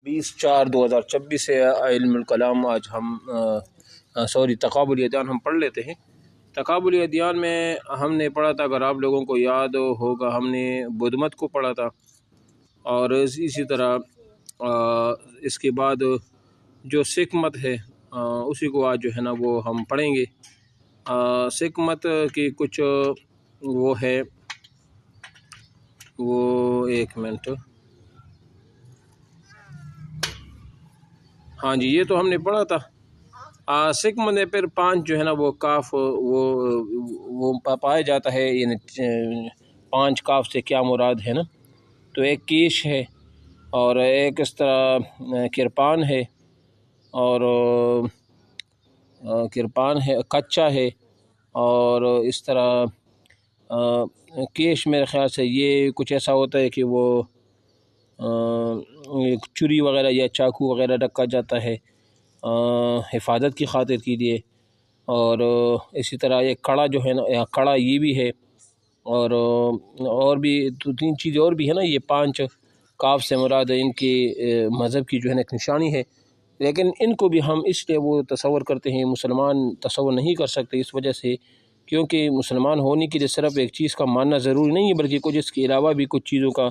20/4/2026 سے علم الکلام آج ہم تقابلی ادیان ہم پڑھ لیتے ہیں۔ تقابلی ادیان میں ہم نے پڑھا تھا، اگر آپ لوگوں کو یاد ہوگا، ہم نے بدھ مت کو پڑھا تھا، اور اسی طرح اس کے بعد جو سکھ مت ہے اسی کو آج جو ہے نا وہ ہم پڑھیں گے۔ سکھ مت کی کچھ وہ ہے، وہ ایک منٹ، ہاں جی یہ تو ہم نے پڑھا تھا۔ سکھ مت میں پھر 5 جو ہے نا وہ کاف وہ پایا جاتا ہے، یعنی 5 کاف سے کیا مراد ہے نا، تو ایک کیش ہے، اور ایک اس طرح کرپان ہے، اور کرپان ہے، کچا ہے، اور اس طرح کیش میرے خیال سے یہ کچھ ایسا ہوتا ہے کہ وہ چری وغیرہ یا چاقو وغیرہ رکھا جاتا ہے حفاظت کی خاطر کے لیے، اور اسی طرح ایک کڑا جو ہے نا، کڑا یہ بھی ہے، اور بھی 2-3 چیزیں اور بھی ہے نا۔ یہ 5 کاف سے مراد ان کی مذہب کی جو ہے نا ایک نشانی ہے، لیکن ان کو بھی ہم اس لیے وہ تصور کرتے ہیں، مسلمان تصور نہیں کر سکتے اس وجہ سے، کیونکہ مسلمان ہونے کے لیے صرف ایک چیز کا ماننا ضروری نہیں ہے، بلکہ کچھ اس کے علاوہ بھی کچھ چیزوں کا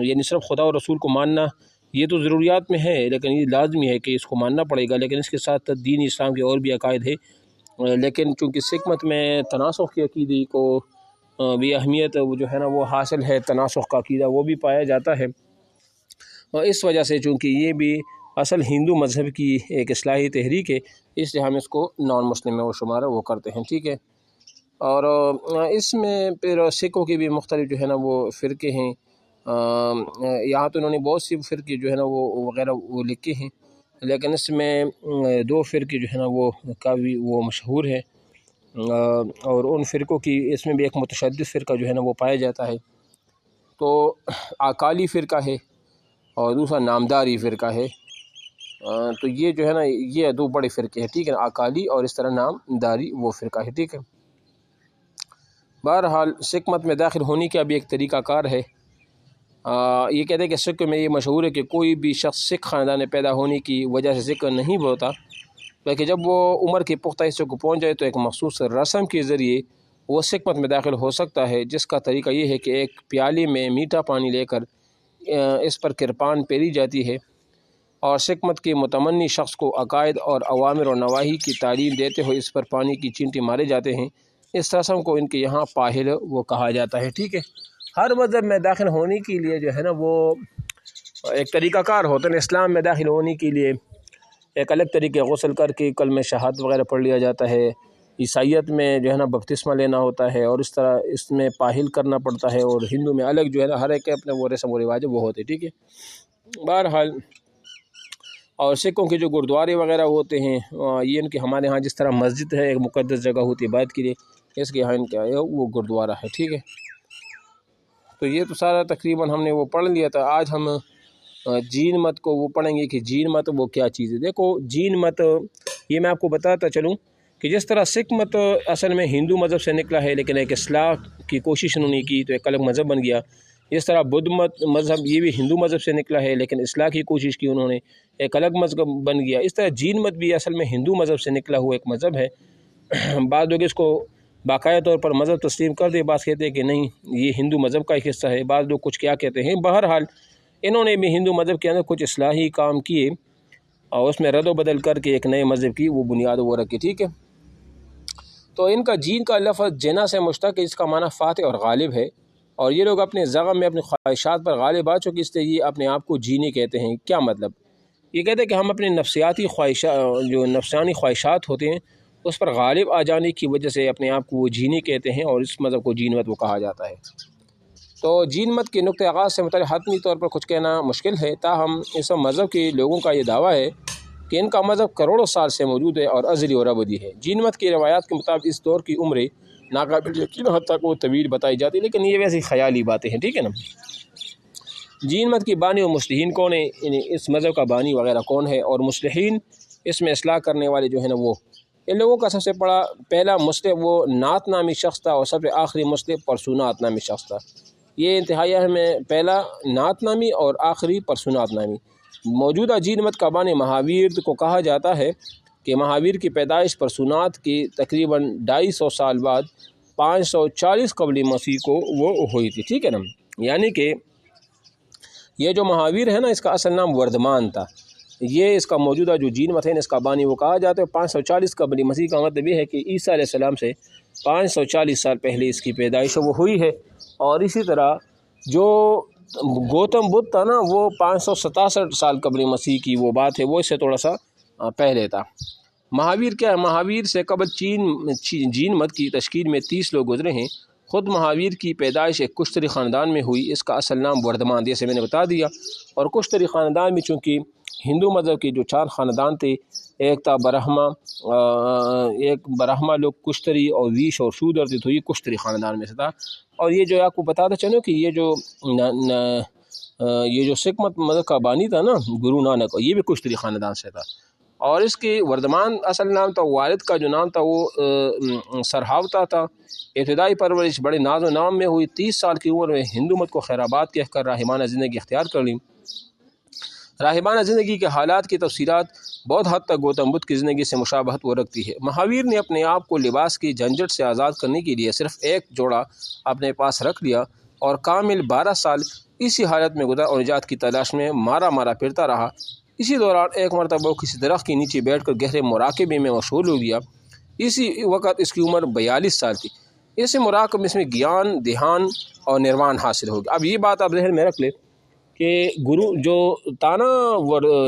یعنی صرف خدا اور رسول کو ماننا یہ تو ضروریات میں ہے، لیکن یہ لازمی ہے کہ اس کو ماننا پڑے گا، لیکن اس کے ساتھ دین اسلام کے اور بھی عقائد ہے۔ لیکن چونکہ سکھ مت میں تناسخ کی عقیدے کو بھی اہمیت جو ہے نا وہ حاصل ہے، تناسخ کا عقیدہ وہ بھی پایا جاتا ہے، اور اس وجہ سے چونکہ یہ بھی اصل ہندو مذہب کی ایک اصلاحی تحریک ہے، اس لیے ہم اس کو نان مسلم میں وہ شمار وہ کرتے ہیں، ٹھیک ہے۔ اور اس میں پھر سکھوں کے بھی مختلف جو ہے نا وہ فرقے ہیں، یہاں تو انہوں نے بہت سی فرقے جو ہے نا وہ وغیرہ وہ لکھے ہیں، لیکن اس میں 2 فرقے جو ہے نا وہ کافی وہ مشہور ہے، اور ان فرقوں کی اس میں بھی ایک متشدد فرقہ جو ہے نا وہ پایا جاتا ہے، تو اکالی فرقہ ہے اور دوسرا نامداری فرقہ ہے، تو یہ جو ہے نا یہ 2 بڑے فرقے ہیں، ٹھیک ہے، اکالی اور اس طرح نامداری وہ فرقہ ہے، ٹھیک ہے۔ بہرحال سکھ مت میں داخل ہونے کا بھی ایک طریقہ کار ہے۔ یہ کہتے ہیں کہ سکھ میں یہ مشہور ہے کہ کوئی بھی شخص سکھ خاندان میں پیدا ہونے کی وجہ سے سکھ نہیں ہوتا، بلکہ جب وہ عمر کے پختہ حصے کو پہنچ جائے تو ایک مخصوص رسم کے ذریعے وہ سکھ مت میں داخل ہو سکتا ہے، جس کا طریقہ یہ ہے کہ ایک پیالے میں میٹھا پانی لے کر اس پر کرپان پھیری جاتی ہے، اور سکھ مت کے متمنی شخص کو عقائد اور اوامر و نواہی کی تعلیم دیتے ہوئے اس پر پانی کی چینٹے مارے جاتے ہیں۔ اس رسم کو ان کے یہاں پاہل وہ کہا جاتا ہے، ٹھیک ہے۔ ہر مذہب میں داخل ہونے کے لیے جو ہے نا وہ ایک طریقہ کار ہوتا ہے۔ اسلام میں داخل ہونے کے لیے ایک الگ طریقے غسل کر کے کلمہ شہادت وغیرہ پڑھ لیا جاتا ہے، عیسائیت میں جو ہے نا بپتسمہ لینا ہوتا ہے، اور اس طرح اس میں پاہل کرنا پڑتا ہے، اور ہندو میں الگ جو ہے نا ہر ایک کے اپنے وہ رسم و رواج وہ ہوتے، ٹھیک ہے۔ بہرحال اور سکھوں کے جو گرودوارے وغیرہ ہوتے ہیں، یہ ان کے ہمارے ہاں جس طرح مسجد ہے ایک مقدس جگہ ہوتی ہے عبادت کے لیے، اس کے یہاں ان کا وہ گرودوارہ ہے، ٹھیک ہے۔ تو یہ تو سارا تقریباً ہم نے وہ پڑھ لیا تھا۔ آج ہم جین مت کو وہ پڑھیں گے کہ جین مت وہ کیا چیز ہے۔ دیکھو جین مت یہ میں آپ کو بتاتا چلوں کہ جس طرح سکھ مت اصل میں ہندو مذہب سے نکلا ہے، لیکن ایک اصلاح کی کوشش انہوں نے کی تو ایک الگ مذہب بن گیا، اس طرح بدھ مت مذہب یہ بھی ہندو مذہب سے نکلا ہے، لیکن اصلاح کی کوشش کی انہوں نے، ایک الگ مذہب بن گیا۔ اس طرح جین مت بھی اصل میں ہندو مذہب سے نکلا ہوا ایک مذہب ہے۔ بعض لوگ اس کو باقاعدہ طور پر مذہب تسلیم کر دے، بعض کہتے ہیں کہ نہیں یہ ہندو مذہب کا ایک حصہ ہے، بعض لوگ کچھ کیا کہتے ہیں۔ بہرحال انہوں نے بھی ہندو مذہب کے اندر کچھ اصلاحی کام کیے، اور اس میں رد و بدل کر کے ایک نئے مذہب کی وہ بنیاد وہ رکھی، ٹھیک ہے۔ تو ان کا جین کا لفظ جنا سے مشتق ہے، اس کا معنی فاتح اور غالب ہے، اور یہ لوگ اپنے زغم میں اپنی خواہشات پر غالب آ چکے، اس لیے یہ اپنے آپ کو جینی کہتے ہیں۔ کیا مطلب؟ یہ کہتے ہیں کہ ہم اپنے نفسیاتی جو نفسانی خواہشات ہوتے ہیں اس پر غالب آ جانے کی وجہ سے اپنے آپ کو وہ جینی کہتے ہیں، اور اس مذہب کو جین مت وہ کہا جاتا ہے۔ تو جین مت کے نقطۂ آغاز سے متعلق حتمی طور پر کچھ کہنا مشکل ہے، تاہم اس مذہب کے لوگوں کا یہ دعویٰ ہے کہ ان کا مذہب کروڑوں سال سے موجود ہے اور ازلی اور ابدی ہے۔ جین مت کی روایات کے مطابق اس دور کی عمریں ناقابل یقین حد تک وہ طویل بتائی جاتی ہے، لیکن یہ ویسی خیالی باتیں ہیں، ٹھیک ہے نا۔ جین مت کی بانی و مصلحین کون ہیں، یعنی اس مذہب کا بانی وغیرہ کون ہے، اور مصلحین اس میں اصلاح کرنے والے جو ہے نا وہ ان لوگوں کا سب سے پہلا مصلح وہ نعت نامی شخص تھا، اور سب سے آخری مصلح پرسونات نامی شخص تھا۔ یہ انتہائی اہم ہے۔ پہلا نعت نامی اور آخری پرسونات نامی۔ موجودہ جین مت کا بانی مہاویر کو کہا جاتا ہے کہ مہاویر کی پیدائش پرسونات کی تقریباً 250 سال بعد 540 قبل مسیح کو وہ ہوئی تھی، ٹھیک ہے نا۔ یعنی کہ یہ جو مہاویر ہے نا، اس کا اصل نام وردمان تھا۔ یہ اس کا موجودہ جو جین مت ہے اس کا بانی وہ کہا جاتا ہے 540 قبل مسیح کا مطلب یہ ہے کہ عیسیٰ علیہ السلام سے 540 سال پہلے اس کی پیدائش وہ ہوئی ہے۔ اور اسی طرح جو گوتم بدھ تھا نا، وہ 567 سال قبل مسیح کی وہ بات ہے، وہ اس سے تھوڑا سا پہلے تھا۔ مہاویر کیا ہے؟ مہاویر سے قبل جین مت کی تشکیل میں 30 لوگ گزرے ہیں۔ خود مہاویر کی پیدائش ایک کشتری خاندان میں ہوئی۔ اس کا اصل نام وردمان، جیسے میں نے بتا دیا۔ اور کشتری خاندان میں چونکہ ہندو مذہب کے جو 4 خاندان تھے، ایک تھا برہما لوگ، کشتری اور ویش اور شودر تھے، تو یہ کشتری خاندان میں سے تھا۔ اور یہ جو آپ کو بتاتا چلو کہ یہ جو سکھ مذہب کا بانی تھا نا، گرو نانک، یہ بھی کشتری خاندان سے تھا۔ اور اس کے وردمان اصل نام تھا۔ والد کا جو نام تھا وہ سرہاوتا تھا۔ ابتدائی پرورش بڑے ناز و نام میں ہوئی۔ 30 سال کی عمر میں ہندو مت کو خیر آباد کہہ کر راہبانہ زندگی اختیار کر لی۔ راہبانہ زندگی کے حالات کی تفصیلات بہت حد تک گوتم بدھ کی زندگی سے مشابہت وہ رکھتی ہے۔ مہاویر نے اپنے آپ کو لباس کی جھنجھٹ سے آزاد کرنے کے لیے صرف ایک جوڑا اپنے پاس رکھ لیا اور کامل 12 سال اسی حالت میں گزارا اور نجات کی تلاش میں مارا پھرتا رہا۔ اسی دوران ایک مرتبہ وہ کسی درخت کے نیچے بیٹھ کر گہرے مراقبے میں مشغول ہو گیا۔ اسی وقت اس کی عمر 42 سال تھی۔ اس مراقبے میں گیان، دھیان اور نروان حاصل ہو گیا۔ اب یہ بات آپ ذہن میں رکھ لیں کہ گرو جو تانا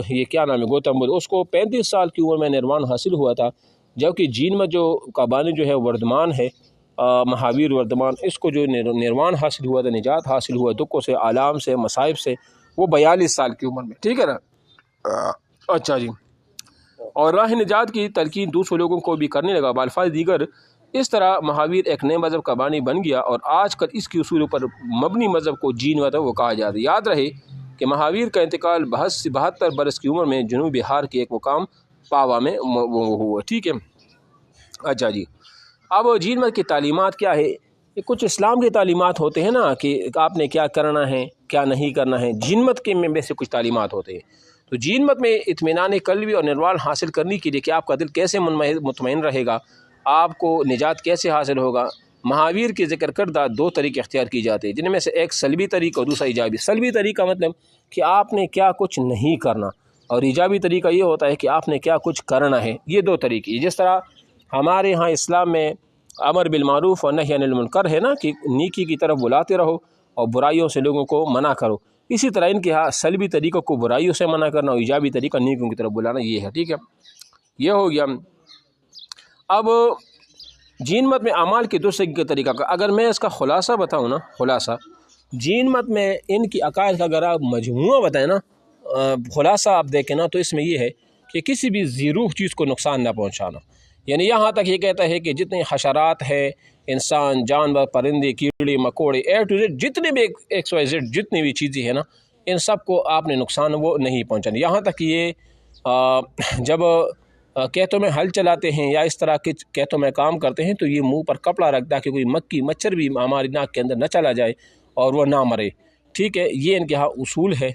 یہ کیا نام ہے، گوتم بدھ، اس کو 35 سال کی عمر میں نروان حاصل ہوا تھا، جبکہ جین مت جو کابانی جو ہے وردمان ہے، مہاویر وردمان، اس کو جو نروان حاصل ہوا تھا، نجات حاصل ہوا دکھوں سے، آلام سے، مصائب سے، وہ 42 سال کی عمر میں، ٹھیک ہے نا۔ اچھا جی، اور راہ نجات کی تلقین دوسرے لوگوں کو بھی کرنے لگا۔ بالفاظ دیگر اس طرح مہاویر ایک نئے مذہب کا بانی بن گیا اور آج کل اس کی اصولوں پر مبنی مذہب کو جین مت وہ کہا جاتا ہے۔ یاد رہے کہ مہاویر کا انتقال 72 برس کی عمر میں جنوب بہار کے ایک مقام پاوا میں وہ ہوا، ٹھیک ہے۔ اچھا جی، اب جین مت کی تعلیمات کیا ہے؟ یہ کچھ اسلام کی تعلیمات ہوتے ہیں نا کہ آپ نے کیا کرنا ہے، کیا نہیں کرنا ہے۔ جین مت کے میں سے کچھ تعلیمات ہوتے ہیں۔ تو جین مت میں اطمینان قلبی اور نروان حاصل کرنے کے لیے کہ آپ کا دل کیسے مطمئن رہے گا، آپ کو نجات کیسے حاصل ہوگا، مہاویر کے ذکر کردہ 2 طریقے اختیار کی جاتے ہیں، جن میں سے ایک سلبی طریقہ اور دوسرا ایجابی۔ سلبی طریقہ مطلب کہ آپ نے کیا کچھ نہیں کرنا، اور ایجابی طریقہ یہ ہوتا ہے کہ آپ نے کیا کچھ کرنا ہے۔ یہ 2 طریقے، جس طرح ہمارے ہاں اسلام میں امر بالمعروف اور نہی عن المنکر ہے نا، کہ نیکی کی طرف بلاتے رہو اور برائیوں سے لوگوں کو منع کرو، اسی طرح ان کے ہاں سلبی طریقوں کو برائیوں سے منع کرنا اور ایجابی طریقہ نیکیوں کی طرف بلانا، یہ ہے، ٹھیک ہے۔ یہ ہو گیا۔ اب جین مت میں اعمال کی درستگی کا طریقہ کا اگر میں اس کا خلاصہ بتاؤں نا، خلاصہ جین مت میں ان کی عقائد کا اگر آپ مجموعہ بتائیں نا، خلاصہ آپ دیکھیں نا، تو اس میں یہ ہے کہ کسی بھی ذی روح چیز کو نقصان نہ پہنچانا، یعنی یہاں تک یہ کہتا ہے کہ جتنے حشرات ہیں، انسان، جانور، پرندے، کیڑے مکوڑے، اے ٹو زیڈ جتنے بھی XYZ جتنی بھی چیزیں ہیں نا، ان سب کو آپ نے نقصان وہ نہیں پہنچانا۔ یہاں تک کہ یہ جب کھیتوں میں ہل چلاتے ہیں یا اس طرح کے کھیتوں میں کام کرتے ہیں تو یہ منہ پر کپڑا رکھتا ہے کہ کوئی مکھی مچھر بھی ہماری ناک کے اندر نہ چلا جائے اور وہ نہ مرے، ٹھیک ہے۔ یہ ان کے ہاں اصول ہے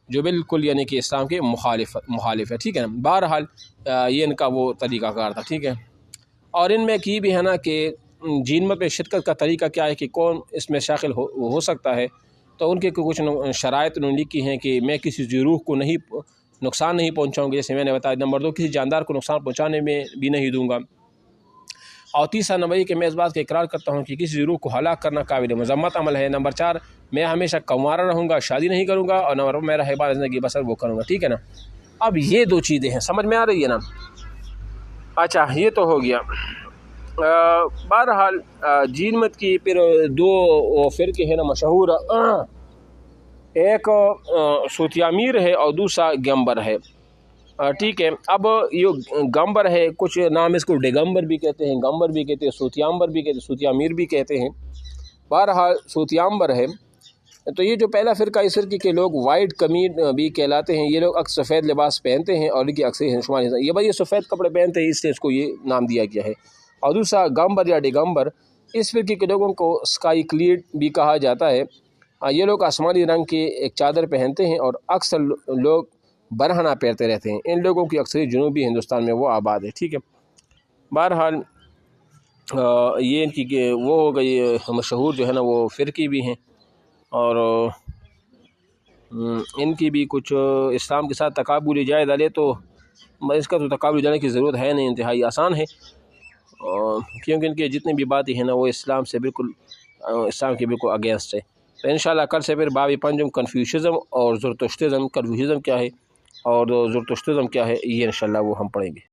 جو بالکل یعنی کہ اسلام کے مخالف ہے، ٹھیک ہے نا۔ بہرحال یہ ان کا وہ طریقہ کار تھا، ٹھیک ہے۔ اور ان میں کی بھی ہے نا کہ جین مت میں شرکت کا طریقہ کیا ہے کہ کون اس میں شامل ہو سکتا ہے، تو ان کے کچھ شرائط انہوں نے لکھی ہیں کہ میں کسی ذی روح کو نقصان نہیں پہنچاؤں گی، جیسے میں نے بتایا۔ نمبر 2، کسی جاندار کو نقصان پہنچانے میں بھی نہیں دوں گا۔ اور تیسرا نمبر یہ کہ میں اس بات کا اقرار کرتا ہوں کہ کسی ذی روح کو ہلاک کرنا قابل مذمت عمل ہے۔ نمبر 4، میں ہمیشہ کنوارا رہوں گا، شادی نہیں کروں گا۔ اور نمبر 5، میرا حیبان زندگی بسر وہ کروں گا، ٹھیک ہے نا۔ اب یہ 2 چیزیں ہیں، سمجھ میں آ رہی ہے نا۔ اچھا، یہ تو ہو گیا۔ بہرحال جین مت کی پھر 2 فرقے ہیں نا مشہور، ایک سوتیامیر ہے اور دوسرا گمبر ہے، ٹھیک ہے۔ اب یہ گمبر ہے، کچھ نام اس کو ڈگمبر بھی کہتے ہیں، گمبر بھی کہتے ہیں، سوتیامبر بھی کہتے ہیں، سوتیامیر بھی کہتے ہیں۔ بہرحال سوتیامبر ہے تو یہ جو پہلا فرقہ، اس فرقے کے لوگ وائٹ کمین بھی کہلاتے ہیں۔ یہ لوگ اکثر سفید لباس پہنتے ہیں اور ان کی اکثر شمار یہ بھائی یہ سفید کپڑے پہنتے ہیں، اس لیے اس کو یہ نام دیا گیا ہے۔ اور دوسرا گمبر یا ڈگمبر، اس فرقے کے لوگوں کو اسکائی کلیڈ بھی کہا جاتا ہے۔ یہ لوگ آسمانی رنگ کی ایک چادر پہنتے ہیں اور اکثر لوگ برہنہ پہنتے رہتے ہیں۔ ان لوگوں کی اکثریت جنوبی ہندوستان میں وہ آباد ہے، ٹھیک ہے۔ بہرحال یہ ان کی وہ ہو گئی مشہور جو ہے نا وہ فرقی بھی ہیں، اور ان کی بھی کچھ اسلام کے ساتھ تقابلی جائے ڈالے تو اس کا تو تقابل جانے کی ضرورت ہے نہیں، انتہائی آسان ہے، کیونکہ ان کے جتنی بھی باتیں ہیں نا وہ اسلام سے بالکل اسلام کے بالکل اگینسٹ ہے۔ تو انشاءاللہ کل سے پھر باب پنجم کنفیوشزم اور زرتشتزم، کنفیوشزم کیا ہے اور زرتشتزم کیا ہے، یہ انشاءاللہ وہ ہم پڑھیں گے۔